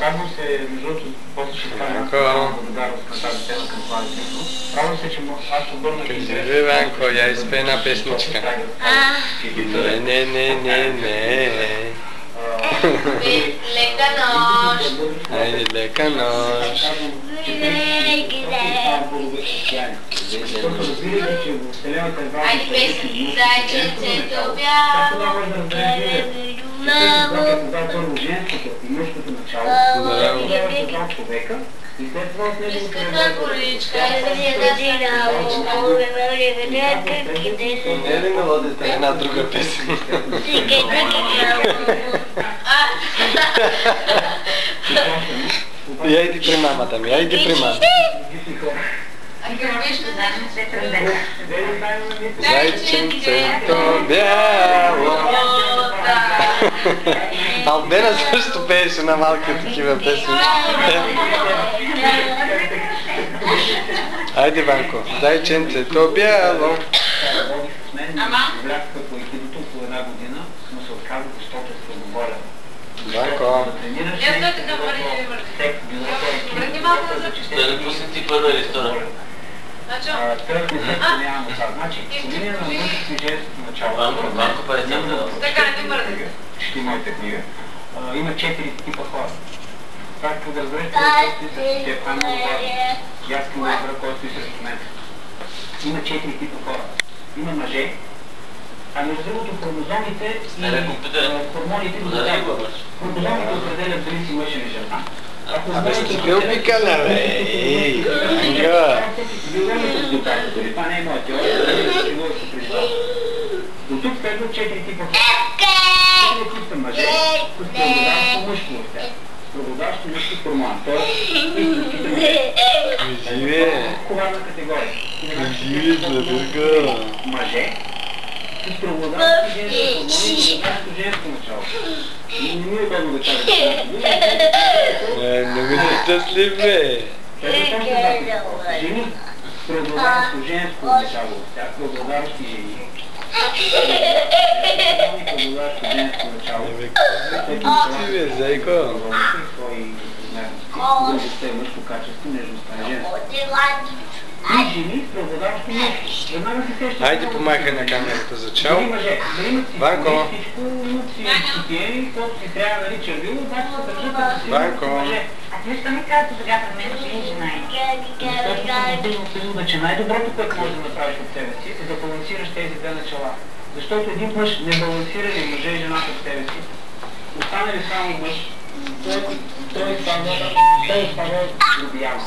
Радвам се, между другото, после ще стане благодарност на тази тема към Слави Трифонов. Радвам се, че аз ще обърна интерес. Кажи, Ванко, я изпей една песничка. Не. Лека нощ. Айде, лека нощ. Айде песен. Зайченцето бяло, Когато е първо женското и мъжкото начало, човека, и след това от него Не ли мелодията една друга песен? Я иди при мамата ми, я иди при мамата. Зайченцето бяло. Албена също пееше на малки такива песни. Айде, Ванко, зайченцето бяло. влязаха по екипито около една година, но се отказах, защото е свободен. Ванко. Да не пусне ти първа или втора? Значи, по линия на мъжкото и женското начало, Ванко пари там да ще моята книга, има 4 типа хора. Това е да разбереш, това е много важно. И аз искам да разбера кой стои срещу мен. Има 4 типа хора. Има мъже, а между другото хромозомите и хормоните хромозомите определят дали си мъж или жена. Абе, стига обикаля, бе! Ей, Ванга! Това не е моя теория, но се признава. До тук следват 4 типа хора. 4 типа мъже, с преобладаващо мъжко в тях. Преобладаващо мъжки хормон. Тоест, истинските мъже. Живе! Коварна категория. Живе, задърга! Мъже, с преобладаващо женски хормони и преобладаващо женско начало. Не ми е удобно да кажа. Много си щастлив, бе! Жени, преобладаващо женско начало в тях, преобладаващи жени. Преобладаващо женско начало. Ти, бе, зайко! Мъжко качество, нежността и женство. И жени, преобладаващо мъжко. Хайде, помахай на камерата за чао. Ванко! Ванко! Защо ми казвате сега пред мен, че е жена Значи най-доброто, което можеш да направиш от себе си, е да балансираш тези две начала. Защото един мъж не балансира ли мъже и жената в себе си, остане ли само мъж, той става грубиян.